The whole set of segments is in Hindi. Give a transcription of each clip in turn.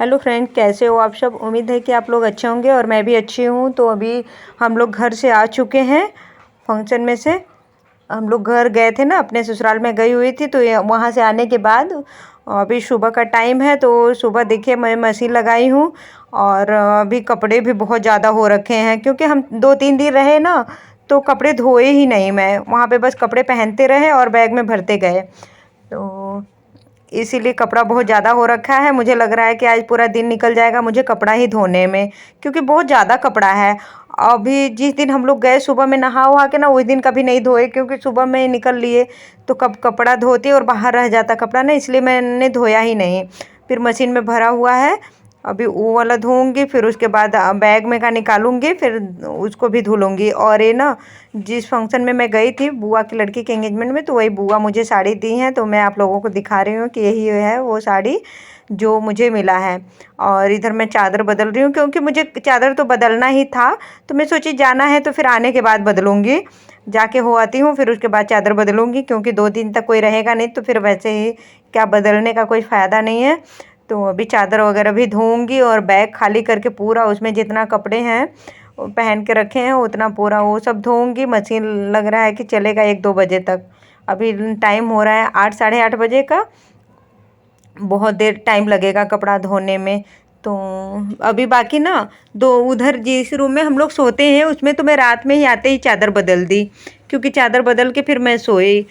हेलो फ्रेंड, कैसे हो आप सब। उम्मीद है कि आप लोग अच्छे होंगे और मैं भी अच्छी हूँ। तो अभी हम लोग घर से आ चुके हैं फंक्शन में से। हम लोग घर गए थे ना, अपने ससुराल में गई हुई थी। तो वहाँ से आने के बाद अभी सुबह का टाइम है। तो सुबह देखिए मैं मशीन लगाई हूँ और अभी कपड़े भी बहुत ज़्यादा हो रखे हैं क्योंकि हम 2-3 दिन रहे ना, तो कपड़े धोए ही नहीं। मैं वहाँ पे बस कपड़े पहनते रहे और बैग में भरते गए। तो इसीलिए कपड़ा बहुत ज़्यादा हो रखा है। मुझे लग रहा है कि आज पूरा दिन निकल जाएगा मुझे कपड़ा ही धोने में, क्योंकि बहुत ज़्यादा कपड़ा है। अभी जिस दिन हम लोग गए सुबह में नहा वहा के ना, उस दिन कभी नहीं धोए क्योंकि सुबह में निकल लिए तो कब कपड़ा धोती और बाहर रह जाता कपड़ा ना, इसलिए मैंने धोया ही नहीं। फिर मशीन में भरा हुआ है, अभी वो वाला धोऊंगी, फिर उसके बाद बैग में का निकालूंगी, फिर उसको भी धुलूंगी। और ये ना, जिस फंक्शन में मैं गई थी बुआ की लड़की के एंगेजमेंट में, तो वही बुआ मुझे साड़ी दी है। तो मैं आप लोगों को दिखा रही हूँ कि यही है वो साड़ी जो मुझे मिला है। और इधर मैं चादर बदल रही हूँ क्योंकि मुझे चादर तो बदलना ही था। तो मैं सोची जाना है तो फिर आने के बाद बदलूँगी, जाके हो आती हूँ, फिर उसके बाद चादर बदलूँगी क्योंकि 2 दिन तक कोई रहेगा नहीं तो फिर वैसे ही क्या बदलने का कोई फ़ायदा नहीं है। तो अभी चादर वगैरह भी धोऊंगी और बैग खाली करके पूरा उसमें जितना कपड़े हैं पहन के रखे हैं उतना पूरा वो सब धोऊंगी। मशीन लग रहा है कि चलेगा 1-2 बजे तक। अभी टाइम हो रहा है 8 साढ़े 8 बजे का। बहुत देर टाइम लगेगा कपड़ा धोने में। तो अभी बाकी ना, दो उधर जिस रूम में हम लोग सोते हैं उसमें तो मैं रात में ही आते ही चादर बदल दी, क्योंकि चादर बदल के फिर मैं सोई।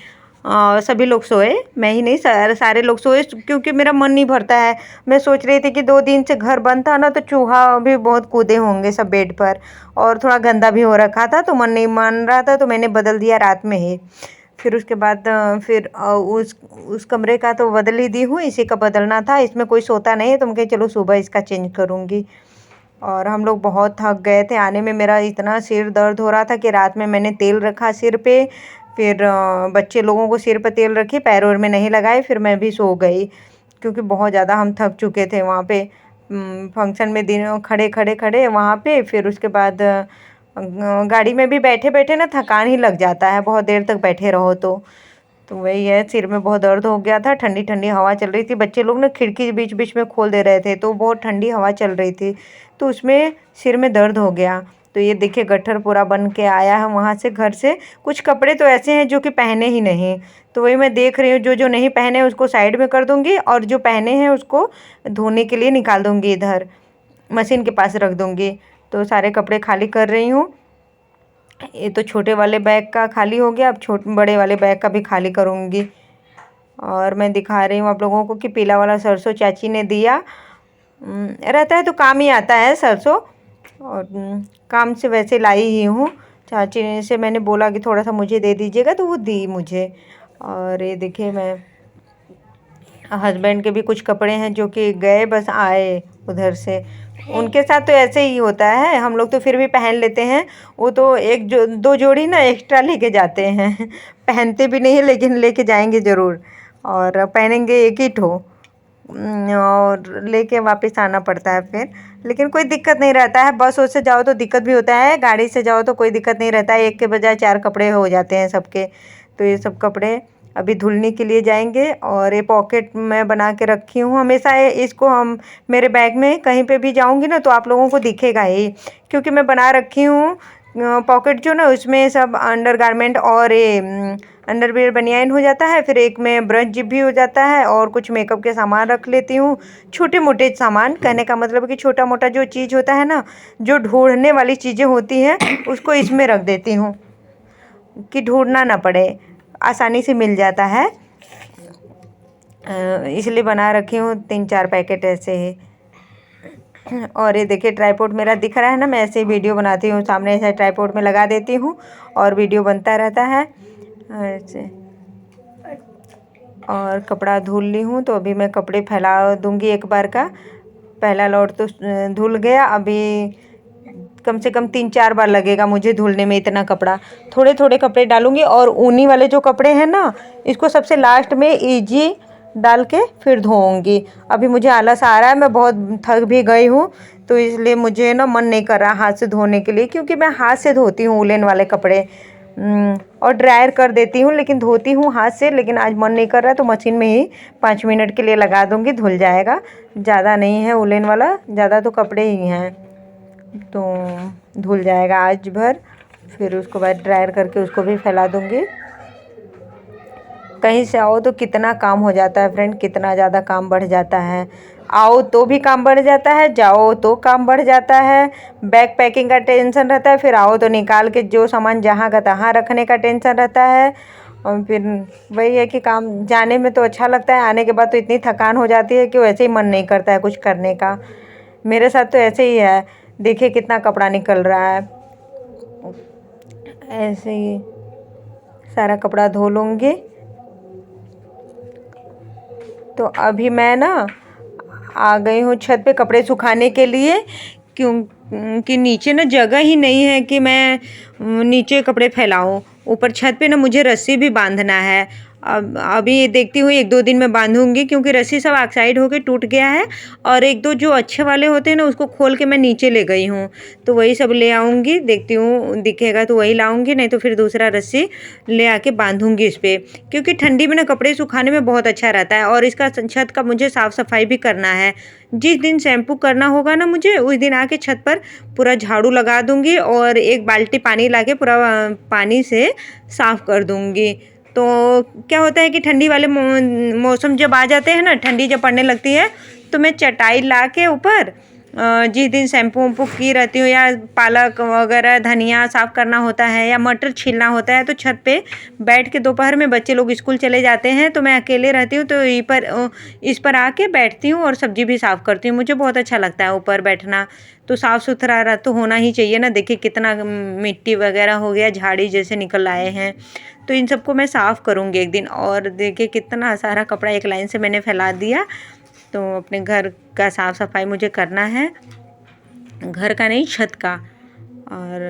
सभी लोग सोए, मैं ही नहीं, सारे लोग सोए क्योंकि मेरा मन नहीं भरता है। मैं सोच रही थी कि 2 दिन से घर बंद था ना, तो चूहा भी बहुत कूदे होंगे सब बेड पर, और थोड़ा गंदा भी हो रखा था तो मन नहीं मान रहा था, तो मैंने बदल दिया रात में ही। फिर उसके बाद फिर उस कमरे का तो बदल ही दी हूँ, इसी का बदलना था। इसमें कोई सोता नहीं है तो मैं कही चलो सुबह इसका चेंज करूँगी। और हम लोग बहुत थक गए थे आने में, मेरा इतना सिर दर्द हो रहा था कि रात में मैंने तेल रखा सिर पे। फिर बच्चे लोगों को सिर पर तेल रखी, पैरों में नहीं लगाए, फिर मैं भी सो गई क्योंकि बहुत ज़्यादा हम थक चुके थे वहाँ पे फंक्शन में, दिन खड़े खड़े खड़े वहाँ पे। फिर उसके बाद गाड़ी में भी बैठे बैठे ना थकान ही लग जाता है, बहुत देर तक बैठे रहो तो वही है, सिर में बहुत दर्द हो गया था। ठंडी ठंडी हवा चल रही थी, बच्चे लोग ना खिड़की बीच बीच में खोल दे रहे थे तो बहुत ठंडी हवा चल रही थी, तो उसमें सिर में दर्द हो गया। तो ये देखिए गट्ठर पूरा बन के आया है वहाँ से, घर से। कुछ कपड़े तो ऐसे हैं जो कि पहने ही नहीं, तो वही मैं देख रही हूँ, जो जो नहीं पहने उसको साइड में कर दूँगी और जो पहने हैं उसको धोने के लिए निकाल दूँगी, इधर मशीन के पास रख दूँगी। तो सारे कपड़े खाली कर रही हूँ। ये तो छोटे वाले बैग का खाली हो गया, अब बड़े वाले बैग का भी खाली करूँगी। और मैं दिखा रही हूँ आप लोगों को कि पीला वाला सरसों चाची ने दिया। रहता है तो काम ही आता है सरसों, और काम से वैसे लाई ही हूँ। चाची ने से मैंने बोला कि थोड़ा सा मुझे दे दीजिएगा तो वो दी मुझे। और ये देखिए मैं, हस्बैंड के भी कुछ कपड़े हैं जो कि गए बस आए उधर से, उनके साथ तो ऐसे ही होता है। हम लोग तो फिर भी पहन लेते हैं, वो तो एक जो 2 जोड़ी ना एक्स्ट्रा लेके जाते हैं पहनते भी नहीं है लेकिन लेके जाएंगे ज़रूर, और पहनेंगे एक ही ठो, और लेके वापस आना पड़ता है फिर। लेकिन कोई दिक्कत नहीं रहता है, बस से जाओ तो दिक्कत भी होता है, गाड़ी से जाओ तो कोई दिक्कत नहीं रहता है, एक के बजाय 4 कपड़े हो जाते हैं सबके। तो ये सब कपड़े अभी धुलने के लिए जाएंगे। और ये पॉकेट मैं बना के रखी हूँ हमेशा, इसको हम मेरे बैग में कहीं पे भी जाऊँगी ना तो आप लोगों को दिखेगा ही, क्योंकि मैं बना रखी हूँ पॉकेट जो ना, उसमें सब अंडरगारमेंट और ये अंडरवियर बनियाइन हो जाता है, फिर एक में ब्रश जिप भी हो जाता है, और कुछ मेकअप के सामान रख लेती हूँ। छोटे मोटे सामान, कहने का मतलब है कि छोटा मोटा जो चीज़ होता है ना, जो ढूंढने वाली चीज़ें होती हैं उसको इसमें रख देती हूँ कि ढूंढना ना पड़े, आसानी से मिल जाता है। इसलिए बना रखी हूँ 3-4 पैकेट ऐसे ही। और ये देखिए ट्राइपॉड मेरा दिख रहा है ना, मैं ऐसे ही वीडियो बनाती हूँ, सामने ऐसे ट्राइपॉड में लगा देती हूँ और वीडियो बनता रहता है ऐसे। और कपड़ा धुल ली हूँ तो अभी मैं कपड़े फैला दूँगी एक बार का। पहला लौट तो धुल गया, अभी कम से कम 3-4 बार लगेगा मुझे धुलने में इतना कपड़ा। थोड़े थोड़े कपड़े डालूँगी, और ऊनी वाले जो कपड़े हैं ना, इसको सबसे लास्ट में ईजी डाल के फिर धोऊँगी। अभी मुझे आलस आ रहा है, मैं बहुत थक भी गई हूँ, तो इसलिए मुझे ना मन नहीं कर रहा हाथ से धोने के लिए, क्योंकि मैं हाथ से धोती हूँ उलेन वाले कपड़े। और ड्रायर कर देती हूँ, लेकिन धोती हूँ हाथ से। लेकिन आज मन नहीं कर रहा तो मशीन में ही 5 मिनट के लिए लगा दूँगी, धुल जाएगा। ज़्यादा नहीं है उलेन वाला, ज़्यादा तो कपड़े ही हैं, तो धुल जाएगा आज भर। फिर उसको बाद ड्रायर करके उसको भी फैला दूँगी। कहीं से आओ तो कितना काम हो जाता है फ्रेंड, कितना ज़्यादा काम बढ़ जाता है। आओ तो भी काम बढ़ जाता है, जाओ तो काम बढ़ जाता है। बैग पैकिंग का टेंशन रहता है, फिर आओ तो निकाल के जो सामान जहाँ का तहाँ रखने का टेंशन रहता है। और फिर वही है कि काम जाने में तो अच्छा लगता है, आने के बाद तो इतनी थकान हो जाती है कि वैसे ही मन नहीं करता है कुछ करने का। मेरे साथ तो ऐसे ही है, देखिए कितना कपड़ा निकल रहा है। ऐसे ही सारा कपड़ा धो लूँगी। तो अभी मैं ना आ गई हूँ छत पे कपड़े सुखाने के लिए, क्योंकि नीचे ना जगह ही नहीं है कि मैं नीचे कपड़े फैलाऊँ। ऊपर छत पे ना मुझे रस्सी भी बांधना है। अब अभी देखती हूँ 1-2 दिन में बांधूंगी, क्योंकि रस्सी सब ऑक्साइड होके टूट गया है। और 1-2 जो अच्छे वाले होते हैं ना उसको खोल के मैं नीचे ले गई हूँ, तो वही सब ले आऊँगी। देखती हूँ दिखेगा तो वही लाऊँगी, नहीं तो फिर दूसरा रस्सी ले आके बांधूंगी इस पर। क्योंकि ठंडी में ना कपड़े सुखाने में बहुत अच्छा रहता है। और इसका छत का मुझे साफ़ सफाई भी करना है। जिस दिन शैम्पू करना होगा ना मुझे, उस दिन आके छत पर पूरा झाड़ू लगा दूँगी और 1 बाल्टी पानी लाके पूरा पानी से साफ़ कर दूँगी। तो क्या होता है कि ठंडी वाले मौसम जब आ जाते हैं ना, ठंडी जब पड़ने लगती है, तो मैं चटाई ला के ऊपर जिस दिन शैम्पू वैम्पू की रहती हूँ, या पालक वगैरह धनिया साफ़ करना होता है, या मटर छीलना होता है, तो छत पे बैठ के दोपहर में बच्चे लोग स्कूल चले जाते हैं तो मैं अकेले रहती हूँ, तो इस पर आके बैठती हूँ और सब्ज़ी भी साफ़ करती हूँ। मुझे बहुत अच्छा लगता है ऊपर बैठना। तो साफ़ सुथरा तो होना ही चाहिए ना। देखिए कितना मिट्टी वगैरह हो गया, झाड़ी जैसे निकल आए हैं। तो इन सबको मैं साफ़ करूँगी एक दिन। और देखिए कितना सारा कपड़ा एक लाइन से मैंने फैला दिया। तो अपने घर का साफ़ सफाई मुझे करना है, घर का नहीं छत का। और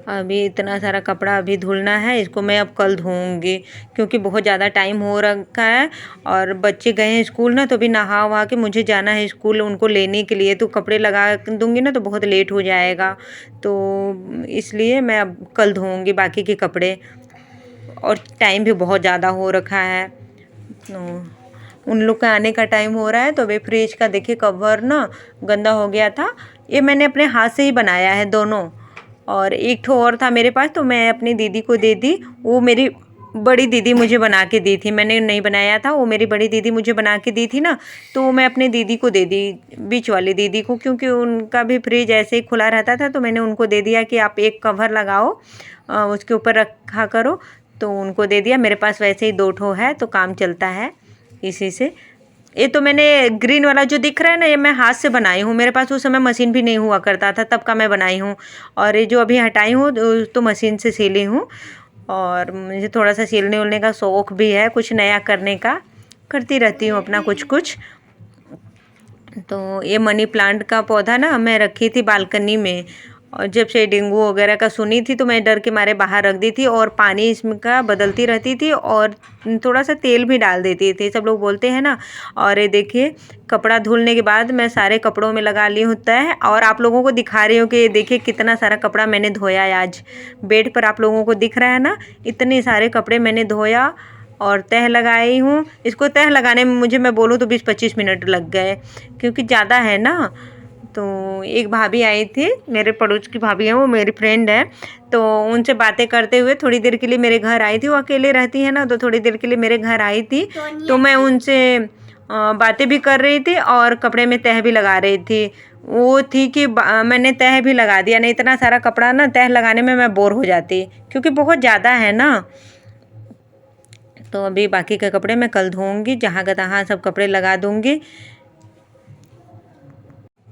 अभी इतना सारा कपड़ा अभी धुलना है, इसको मैं अब कल धोऊंगी, क्योंकि बहुत ज़्यादा टाइम हो रखा है। और बच्चे गए हैं स्कूल ना, तो अभी नहा वहा के मुझे जाना है स्कूल उनको लेने के लिए। तो कपड़े लगा दूंगी ना तो बहुत लेट हो जाएगा, तो इसलिए मैं अब कल धोऊंगी बाकी के कपड़े। और टाइम भी बहुत ज़्यादा हो रखा है, तो उन लोग का आने का टाइम हो रहा है। तो वे फ्रिज का देखिए कवर ना गंदा हो गया था। ये मैंने अपने हाथ से ही बनाया है दोनों। और एक ठो और था मेरे पास, तो मैं अपनी दीदी को दे दी। वो मेरी बड़ी दीदी मुझे बना के दी थी, मैंने नहीं बनाया था, वो मेरी बड़ी दीदी मुझे बना के दी थी ना। तो मैं अपनी दीदी को दे दी, बीच वाली दीदी को, क्योंकि उनका भी फ्रिज ऐसे ही खुला रहता था। तो मैंने उनको दे दिया कि आप एक कवर लगाओ, उसके ऊपर रखा करो। तो उनको दे दिया। मेरे पास वैसे ही 2 ठो है, तो काम चलता है इसी से। ये तो मैंने ग्रीन वाला जो दिख रहा है ना, ये मैं हाथ से बनाई हूँ। मेरे पास उस समय मशीन भी नहीं हुआ करता था, तब का मैं बनाई हूँ। और ये जो अभी हटाई हूँ तो मशीन से सिली हूँ। और मुझे थोड़ा सा सिलने उलने का शौक़ भी है, कुछ नया करने का करती रहती हूँ अपना कुछ कुछ। तो ये मनी प्लांट का पौधा ना मैं रखी थी बालकनी में, और जब से डेंगू वगैरह का सुनी थी तो मैं डर के मारे बाहर रख दी थी। और पानी इसका बदलती रहती थी और थोड़ा सा तेल भी डाल देती थी, सब लोग बोलते हैं ना। और ये देखिए कपड़ा धुलने के बाद मैं सारे कपड़ों में लगा ली हूँ तह। और आप लोगों को दिखा रही हूँ कि देखिए कितना सारा कपड़ा मैंने धोया है आज। बेड पर आप लोगों को दिख रहा है ना, इतने सारे कपड़े मैंने धोया और तह लगाई हूँ। इसको तह लगाने में मुझे मैं बोलूँ तो 20-25 मिनट लग गए, क्योंकि ज़्यादा है ना। तो एक भाभी आई थी, मेरे पड़ोस की भाभी हैं, वो मेरी फ्रेंड है। तो उनसे बातें करते हुए थोड़ी देर के लिए मेरे घर आई थी। वो अकेले रहती है ना, तो थोड़ी देर के लिए मेरे घर आई थी। तो मैं उनसे बातें भी कर रही थी और कपड़े में तह भी लगा रही थी। वो थी कि मैंने तह भी लगा दिया। नहीं इतना सारा कपड़ा ना तह लगाने में मैं बोर हो जाती, क्योंकि बहुत ज़्यादा है ना। तो अभी बाकी के कपड़े मैं कल धोऊंगी, जहाँ का तहाँ सब कपड़े लगा दूंगी।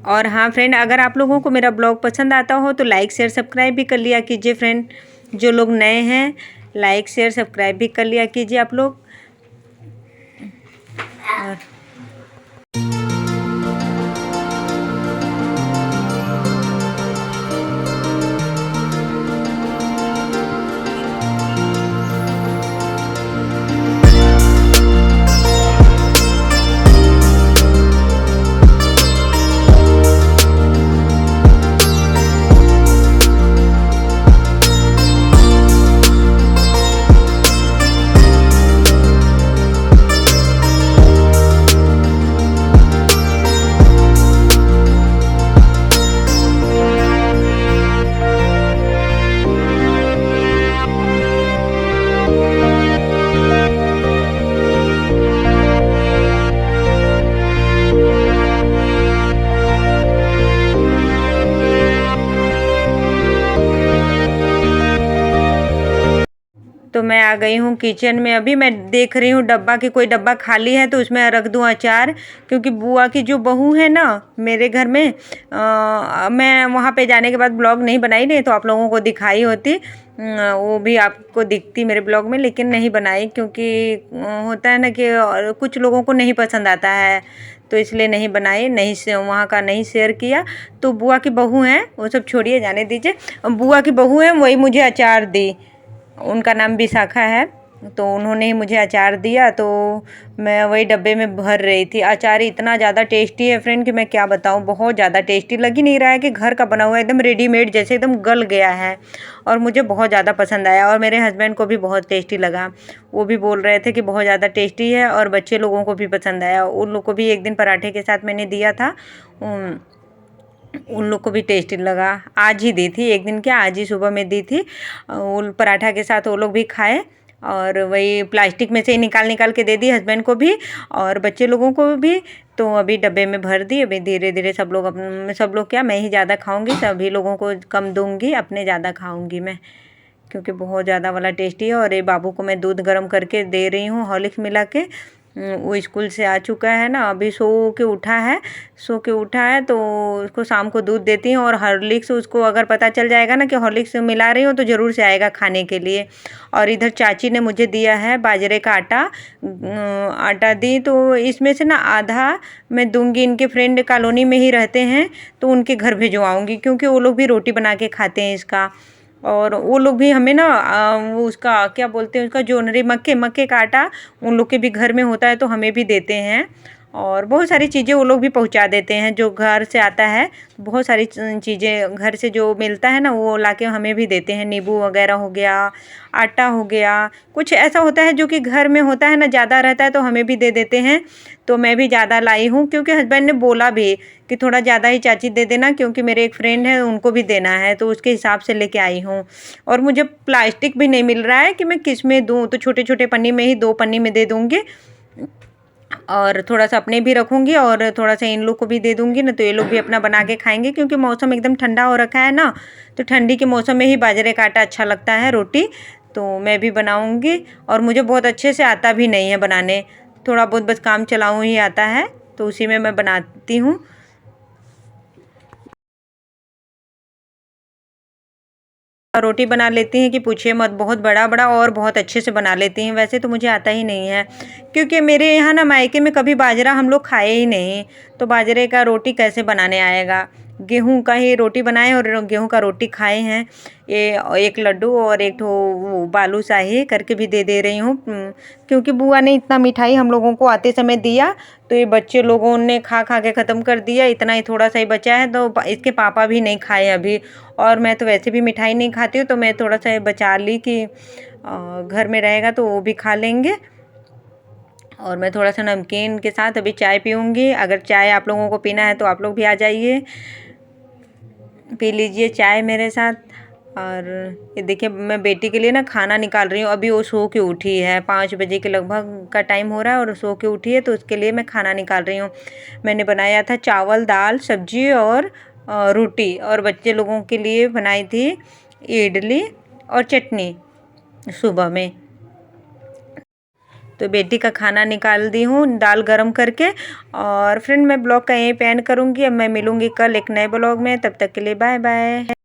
और हाँ फ्रेंड, अगर आप लोगों को मेरा ब्लॉग पसंद आता हो तो लाइक शेयर सब्सक्राइब भी कर लिया कीजिए फ्रेंड। जो लोग नए हैं लाइक शेयर सब्सक्राइब भी कर लिया कीजिए आप लोग। और मैं आ गई हूँ किचन में। अभी मैं देख रही हूँ डब्बा कि कोई डब्बा खाली है तो उसमें रख दूँ अचार, क्योंकि बुआ की जो बहू है ना मेरे घर में, मैं वहाँ पे जाने के बाद ब्लॉग नहीं बनाई, नहीं तो आप लोगों को दिखाई होती, वो भी आपको दिखती मेरे ब्लॉग में, लेकिन नहीं बनाई क्योंकि होता है ना कि कुछ लोगों को नहीं पसंद आता है, तो इसलिए नहीं बनाई, नहीं से वहाँ का नहीं शेयर किया। तो बुआ की बहू हैं, वो सब छोड़िए, जाने दीजिए। बुआ की बहू है वही मुझे अचार दी, उनका नाम विशाखा है, तो उन्होंने ही मुझे अचार दिया, तो मैं वही डब्बे में भर रही थी। अचार इतना ज़्यादा टेस्टी है फ्रेंड कि मैं क्या बताऊँ, बहुत ज़्यादा टेस्टी, लग ही नहीं रहा है कि घर का बना हुआ है, एकदम रेडीमेड जैसे एकदम गल गया है, और मुझे बहुत ज़्यादा पसंद आया, और मेरे हस्बैंड को भी बहुत टेस्टी लगा। वो भी बोल रहे थे कि बहुत ज़्यादा टेस्टी है, और बच्चे लोगों को भी पसंद आया। उन लोग को भी एक दिन पराठे के साथ मैंने दिया था, उन लोग को भी टेस्टी लगा। आज ही दी थी, एक दिन क्या, आज ही सुबह में दी थी। उन पराठा के साथ वो लोग भी खाए, और वही प्लास्टिक में से ही निकाल निकाल के दे दी हस्बैंड को भी और बच्चे लोगों को भी। तो अभी डब्बे में भर दी, अभी धीरे धीरे सब लोग क्या, मैं ही ज़्यादा खाऊंगी, सभी लोगों को कम दूंगी, अपने ज़्यादा खाऊंगी मैं, क्योंकि बहुत ज़्यादा वाला टेस्टी है। और ये बाबू को मैं दूध गर्म करके दे रही हूँ हॉर्लिक्स मिला के। वो स्कूल से आ चुका है ना, अभी सो के उठा है, तो उसको शाम को दूध देती हूँ। और हॉर्लिक्स उसको अगर पता चल जाएगा ना कि हॉर्लिक्स मिला रही हूँ तो ज़रूर से आएगा खाने के लिए। और इधर चाची ने मुझे दिया है बाजरे का आटा दी, तो इसमें से ना आधा मैं दूंगी, इनके फ्रेंड कॉलोनी में ही रहते हैं तो उनके घर भिजवाऊँगी, क्योंकि वो लोग भी रोटी बना के खाते हैं इसका। और वो लोग भी हमें ना वो उसका क्या बोलते हैं, उसका जोनरी, मक्के का आटा उन लोग के भी घर में होता है तो हमें भी देते हैं। और बहुत सारी चीज़ें वो लोग भी पहुंचा देते हैं, जो घर से आता है बहुत सारी चीज़ें घर से जो मिलता है ना वो लाके हमें भी देते हैं। नींबू वगैरह हो गया, आटा हो गया, कुछ ऐसा होता है जो कि घर में होता है ना, ज़्यादा रहता है तो हमें भी दे देते हैं। तो मैं भी ज़्यादा लाई हूँ, क्योंकि हस्बैंड ने बोला भी कि थोड़ा ज़्यादा ही चाची दे देना, क्योंकि मेरे एक फ्रेंड है उनको भी देना है, तो उसके हिसाब से लेके आई हूँ। और मुझे प्लास्टिक भी नहीं मिल रहा है कि मैं किस में दूँ, तो छोटे छोटे पन्नी में ही 2 पन्नी में दे दूँगी, और थोड़ा सा अपने भी रखूँगी और थोड़ा सा इन लोग को भी दे दूँगी ना, तो ये लोग भी अपना बना के खाएंगे, क्योंकि मौसम एकदम ठंडा हो रखा है ना, तो ठंडी के मौसम में ही बाजरे का आटा अच्छा लगता है रोटी। तो मैं भी बनाऊँगी, और मुझे बहुत अच्छे से आता भी नहीं है बनाने, थोड़ा बहुत बस काम चलाऊँ ही आता है, तो उसी में मैं बनाती हूँ। रोटी बना लेती हैं कि पूछिए मत, बहुत बड़ा बड़ा और बहुत अच्छे से बना लेती हैं। वैसे तो मुझे आता ही नहीं है, क्योंकि मेरे यहाँ ना मायके में कभी बाजरा हम लोग खाए ही नहीं, तो बाजरे का रोटी कैसे बनाने आएगा। गेहूं का ही रोटी बनाए और गेहूं का रोटी खाए हैं। ये एक लड्डू और एक ठो वो बालूशाही करके भी दे रही हूँ, क्योंकि बुआ ने इतना मिठाई हम लोगों को आते समय दिया, तो ये बच्चे लोगों ने खा खा के ख़त्म कर दिया, इतना ही थोड़ा सा ही बचा है, तो इसके पापा भी नहीं खाए अभी। और मैं तो वैसे भी मिठाई नहीं खाती हूँ, तो मैं थोड़ा सा बचा ली कि घर में रहेगा तो वो भी खा लेंगे। और मैं थोड़ा सा नमकीन के साथ अभी चाय पीऊँगी। अगर चाय आप लोगों को पीना है तो आप लोग भी आ जाइए, पी लीजिए चाय मेरे साथ। और ये देखिए मैं बेटी के लिए ना खाना निकाल रही हूँ, अभी वो सो के उठी है, 5 बजे के लगभग का टाइम हो रहा है और सो के उठी है, तो उसके लिए मैं खाना निकाल रही हूँ। मैंने बनाया था चावल, दाल, सब्जी और रोटी, और बच्चे लोगों के लिए बनाई थी इडली और चटनी सुबह में। तो बेटी का खाना निकाल दी हूँ दाल गरम करके। और फ्रेंड मैं ब्लॉग का यहीं पे एंड करूँगी, अब मैं मिलूँगी कल एक नए ब्लॉग में, तब तक के लिए बाय बाय।